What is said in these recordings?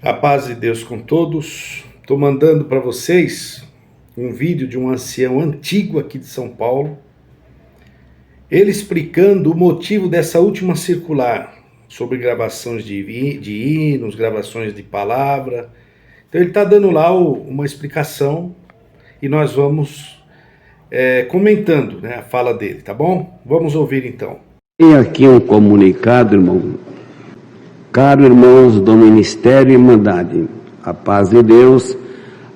A paz de Deus com todos. Estou mandando para vocês um vídeo de um ancião antigo aqui de São Paulo, ele explicando o motivo dessa última circular sobre gravações de hinos, gravações de palavra. Então ele está dando lá uma explicação e nós vamos comentando, né, a fala dele, tá bom? Vamos ouvir então. Tem aqui um comunicado, irmão. Caro irmãos do Ministério Irmandade, a paz de Deus,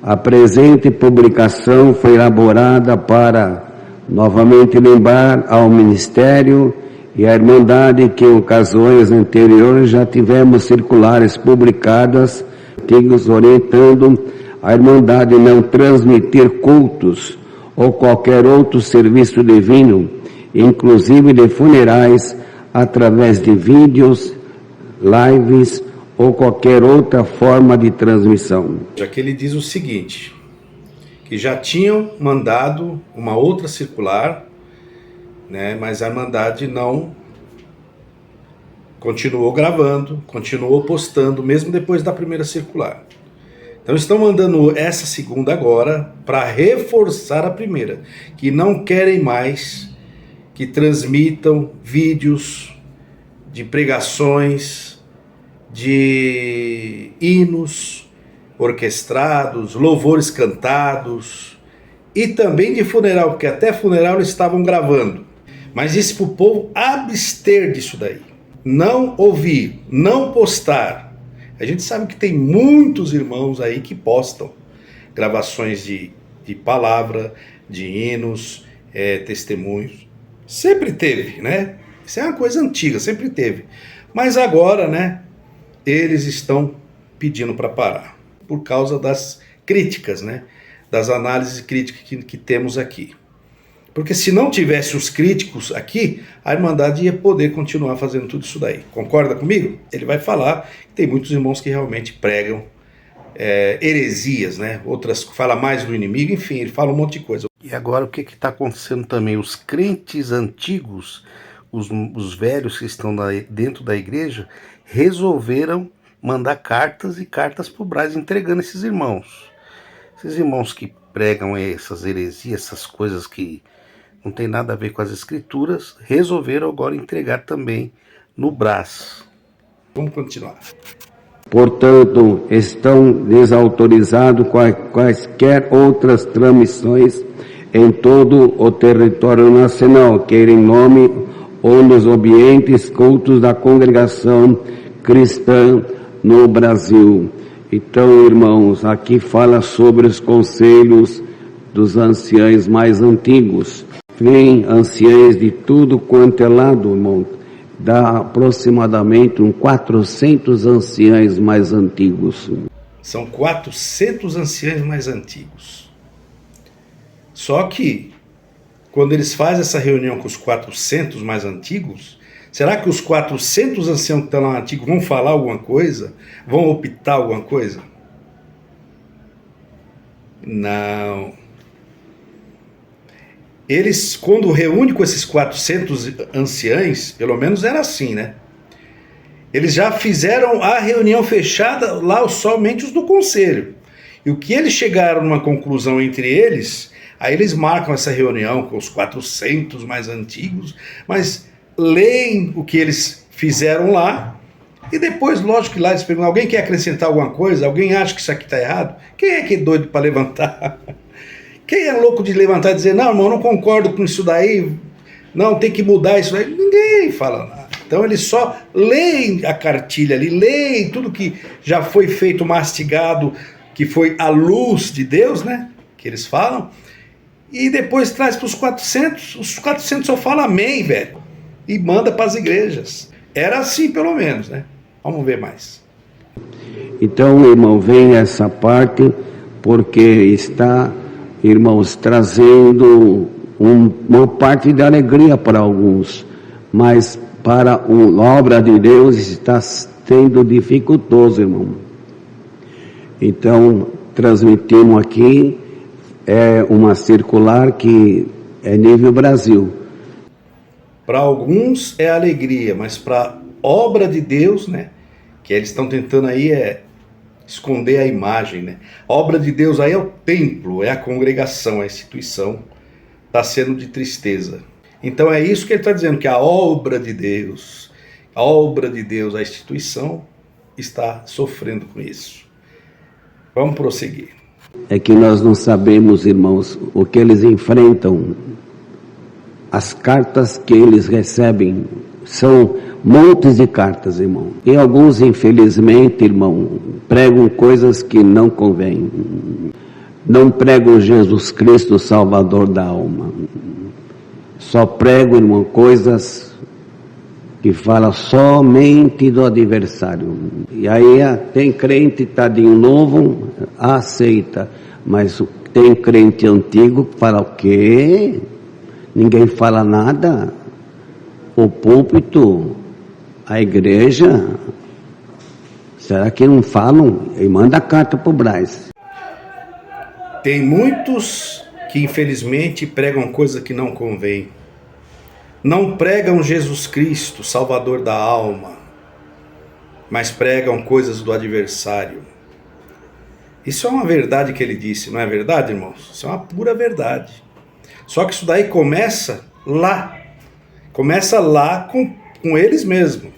a presente publicação foi elaborada para novamente lembrar ao Ministério e à Irmandade que em ocasiões anteriores já tivemos circulares publicadas, artigos orientando a Irmandade não transmitir cultos ou qualquer outro serviço divino, inclusive de funerais, através de vídeos, lives ou qualquer outra forma de transmissão. Já que ele diz o seguinte, que já tinham mandado uma outra circular, né, mas a Irmandade não continuou gravando, continuou postando, mesmo depois da primeira circular. Então estão mandando essa segunda agora para reforçar a primeira, que não querem mais que transmitam vídeos de pregações, de hinos orquestrados, louvores cantados e também de funeral, porque até funeral eles estavam gravando. Mas disse para o povo abster disso daí, não ouvir, não postar. A gente sabe que tem muitos irmãos aí que postam gravações de palavra, de hinos, testemunhos. Sempre teve, né? Isso é uma coisa antiga, sempre teve. Mas agora, né, eles estão pedindo para parar, por causa das críticas, né? Das análises críticas que temos aqui. Porque se não tivesse os críticos aqui, a Irmandade ia poder continuar fazendo tudo isso daí. Concorda comigo? Ele vai falar que tem muitos irmãos que realmente pregam heresias, né? Outras falam mais do inimigo, enfim, ele fala um monte de coisa. E agora o que está acontecendo também? Os crentes antigos, os velhos que estão dentro da igreja, resolveram mandar cartas e cartas para o Braz entregando esses irmãos. Esses irmãos que pregam essas heresias, essas coisas que não tem nada a ver com as escrituras, resolveram agora entregar também no Braz. Vamos continuar. Portanto, estão desautorizados quaisquer outras transmissões em todo o território nacional, quer em nome ou nos ambientes cultos da congregação cristã no Brasil. Então, irmãos, aqui fala sobre os conselhos dos anciães mais antigos. Vem anciães de tudo quanto é lado, irmão. Dá aproximadamente uns 400 anciães mais antigos. São 400 anciães mais antigos. Só que, quando eles fazem essa reunião com os 400 mais antigos, será que os 400 anciãos que estão lá antigos vão falar alguma coisa? Vão optar alguma coisa? Não. Eles, quando reúnem com esses 400 anciães, pelo menos era assim, né? Eles já fizeram a reunião fechada lá somente os do conselho. E o que eles chegaram numa conclusão entre eles, aí eles marcam essa reunião com os 400 mais antigos, mas leem o que eles fizeram lá, e depois, lógico que lá eles perguntam, alguém quer acrescentar alguma coisa? Alguém acha que isso aqui está errado? Quem é que é doido para levantar? Quem é louco de levantar e dizer, não, irmão, não concordo com isso daí, não, tem que mudar isso daí? Ninguém fala nada. Então eles só leem a cartilha ali, leem tudo que já foi feito, mastigado, que foi a luz de Deus, né, que eles falam, e depois traz para os 400 só falam amém, velho, e manda para as igrejas. Era assim, pelo menos, né? Vamos ver mais. Então, irmão, vem essa parte, porque está, irmãos, trazendo uma parte de alegria para alguns, mas para a obra de Deus está sendo dificultoso, irmão. Então, transmitimos aqui uma circular que é nível Brasil. Para alguns é alegria, mas para obra de Deus, né, que eles estão tentando aí esconder a imagem, né? A obra de Deus aí é o templo, é a congregação, a instituição, está sendo de tristeza. Então é isso que ele está dizendo, que a obra de Deus, a instituição, está sofrendo com isso. Vamos prosseguir. É que nós não sabemos, irmãos, o que eles enfrentam. As cartas que eles recebem são montes de cartas, irmão. E alguns, infelizmente, irmão, pregam coisas que não convêm. Não pregam Jesus Cristo, Salvador da alma. Só pregam, irmão, coisas que falam somente do adversário. E aí tem crente, tadinho novo, aceita. Mas tem crente antigo que fala o quê? Ninguém fala nada. O púlpito, a igreja, será que não falam? E manda carta para o Braz. Tem muitos que infelizmente pregam coisa que não convém. Não pregam Jesus Cristo, Salvador da alma, mas pregam coisas do adversário. Isso é uma verdade que ele disse, não é verdade, irmãos? Isso é uma pura verdade. Só que isso daí começa lá com eles mesmos.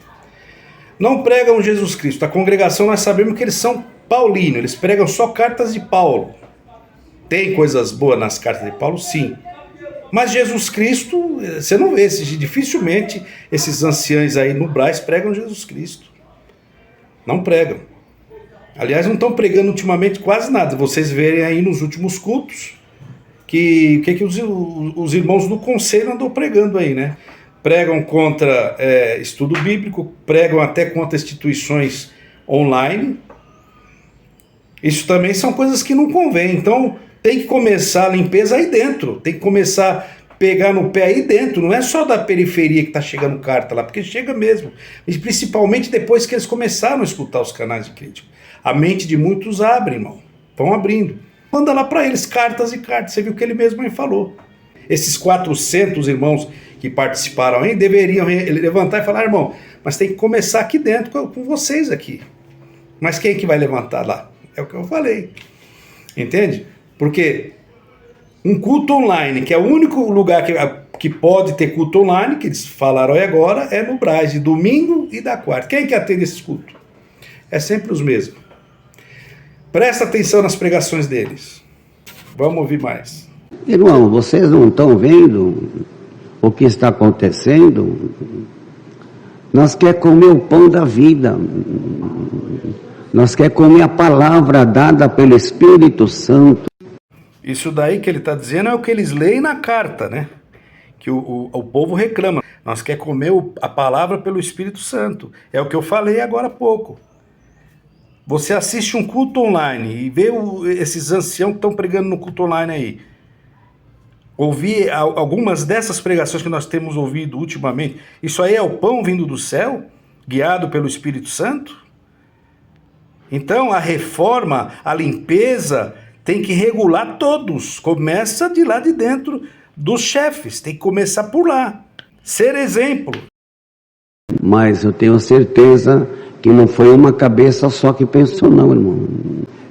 Não pregam Jesus Cristo. A congregação, nós sabemos que eles são paulinos, eles pregam só cartas de Paulo. Tem coisas boas nas cartas de Paulo, sim. Mas Jesus Cristo, você não vê, dificilmente esses anciãos aí no Braz pregam Jesus Cristo. Não pregam. Aliás, não estão pregando ultimamente quase nada. Vocês verem aí nos últimos cultos que os irmãos do conselho andam pregando aí, né? Pregam contra estudo bíblico, pregam até contra instituições online. Isso também são coisas que não convém. Então, tem que começar a limpeza aí dentro, tem que começar a pegar no pé aí dentro, não é só da periferia que está chegando carta lá, porque chega mesmo, e principalmente depois que eles começaram a escutar os canais de crítica. A mente de muitos abre, irmão, vão abrindo. Manda lá para eles cartas e cartas, você viu que ele mesmo aí falou. Esses 400 irmãos que participaram aí deveriam levantar e falar, irmão, mas tem que começar aqui dentro com vocês aqui. Mas quem é que vai levantar lá? É o que eu falei, entende? Porque um culto online, que é o único lugar que pode ter culto online, que eles falaram aí agora, é no Braz, de domingo e da quarta. Quem é que atende esses cultos? É sempre os mesmos. Presta atenção nas pregações deles. Vamos ouvir mais. Irmão, vocês não estão vendo o que está acontecendo? Nós queremos comer o pão da vida. Nós queremos comer a palavra dada pelo Espírito Santo. Isso daí que ele está dizendo é o que eles leem na carta, né? Que o povo reclama. Nós queremos comer a palavra pelo Espírito Santo. É o que eu falei agora há pouco. Você assiste um culto online e vê esses anciãos que estão pregando no culto online aí. Ouvir algumas dessas pregações que nós temos ouvido ultimamente. Isso aí é o pão vindo do céu, guiado pelo Espírito Santo? Então a reforma, a limpeza, tem que regular todos. Começa de lá de dentro dos chefes. Tem que começar por lá. Ser exemplo. Mas eu tenho certeza que não foi uma cabeça só que pensou, não, irmão.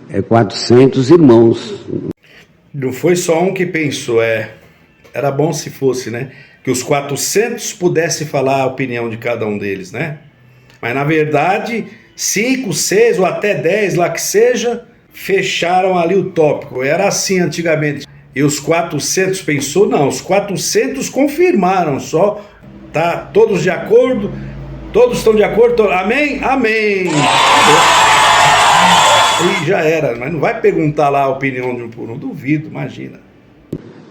É 400 irmãos. Não foi só um que pensou, era bom se fosse, né? Que os 400 pudessem falar a opinião de cada um deles, né? Mas na verdade, 5, 6 ou até 10 lá que seja, fecharam ali o tópico. Era assim antigamente. E os 400 pensou? Não, os 400 confirmaram só. Tá todos de acordo? Todos estão de acordo? Amém? Amém! E já era, mas não vai perguntar lá a opinião de um por um, duvido, imagina.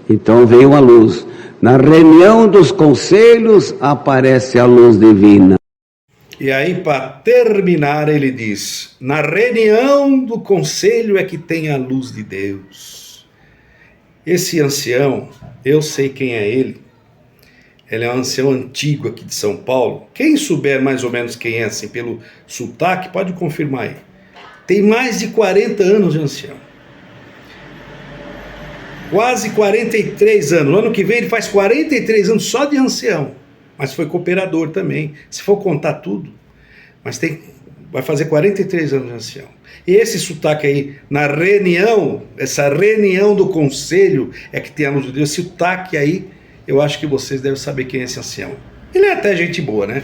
Então veio a luz. Na reunião dos conselhos aparece a luz divina. E aí, para terminar, ele diz: na reunião do conselho é que tem a luz de Deus. Esse ancião, eu sei quem é ele. Ele é um ancião antigo aqui de São Paulo. Quem souber mais ou menos quem é, assim, pelo sotaque, pode confirmar aí. Tem mais de 40 anos de ancião. Quase 43 anos. No ano que vem ele faz 43 anos só de ancião. Mas foi cooperador também, se for contar tudo. Mas tem vai fazer 43 anos de ancião. E esse sotaque aí, na reunião, essa reunião do conselho é que tem a luz de Deus. Esse sotaque aí, eu acho que vocês devem saber quem é esse ancião. Ele é até gente boa, né?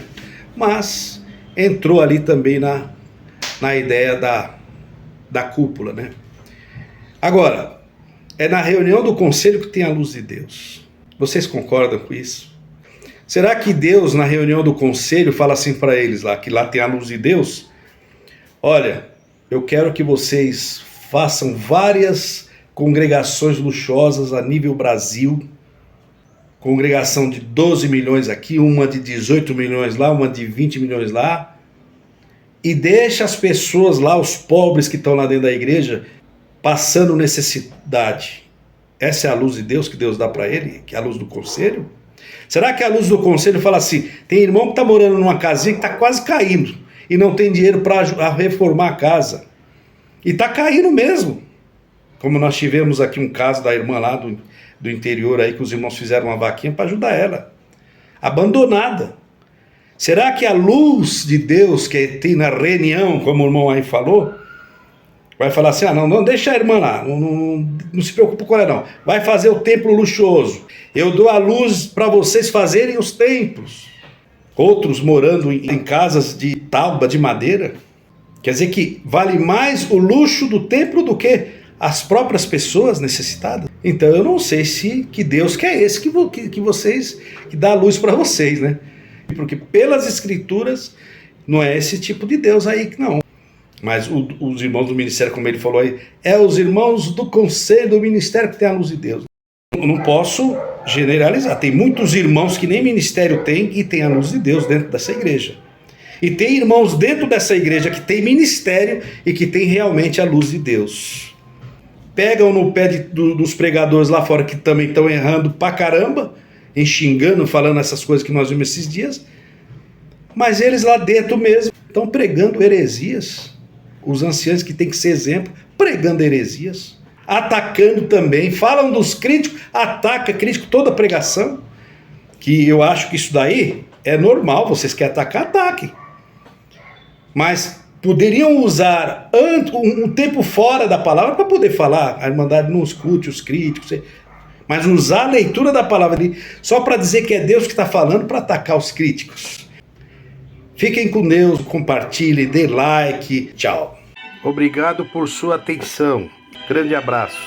Mas entrou ali também na ideia da cúpula, né? Agora, é na reunião do conselho que tem a luz de Deus. Vocês concordam com isso? Será que Deus, na reunião do conselho, fala assim para eles lá, que lá tem a luz de Deus? Olha, eu quero que vocês façam várias congregações luxuosas a nível Brasil, congregação de 12 milhões aqui, uma de 18 milhões lá, uma de 20 milhões lá, e deixa as pessoas lá, os pobres que estão lá dentro da igreja, passando necessidade. Essa é a luz de Deus que Deus dá para ele, que é a luz do conselho? Será que a luz do conselho fala assim, tem irmão que está morando numa casinha que está quase caindo, e não tem dinheiro para reformar a casa. E está caindo mesmo. Como nós tivemos aqui um caso da irmã lá do interior aí, que os irmãos fizeram uma vaquinha para ajudar ela. Abandonada. Será que a luz de Deus que tem na reunião, como o irmão aí falou, vai falar assim, não deixa a irmã lá, não se preocupe com ela não. Vai fazer o templo luxuoso. Eu dou a luz para vocês fazerem os templos. Outros morando em casas de tábua, de madeira. Quer dizer que vale mais o luxo do templo do que as próprias pessoas necessitadas. Então eu não sei se que Deus que é esse que vocês, que dá a luz para vocês, né? Porque pelas escrituras não é esse tipo de Deus aí que não. Mas os irmãos do ministério, como ele falou aí, é os irmãos do conselho do ministério que tem a luz de Deus. Eu não posso generalizar. Tem muitos irmãos que nem ministério tem e tem a luz de Deus dentro dessa igreja. E tem irmãos dentro dessa igreja que tem ministério e que tem realmente a luz de Deus. Pegam no pé dos pregadores lá fora que também estão errando pra caramba, xingando, falando essas coisas que nós vimos esses dias, mas eles lá dentro mesmo estão pregando heresias. Os anciãos que tem que ser exemplo, pregando heresias, atacando também, falam dos críticos, ataca crítico toda pregação, que eu acho que isso daí é normal, vocês querem atacar, ataquem. Mas poderiam usar um tempo fora da palavra para poder falar, a Irmandade não escute os críticos, mas usar a leitura da palavra ali só para dizer que é Deus que está falando para atacar os críticos. Fiquem com Deus, compartilhem, dê like, tchau. Obrigado por sua atenção. Grande abraço.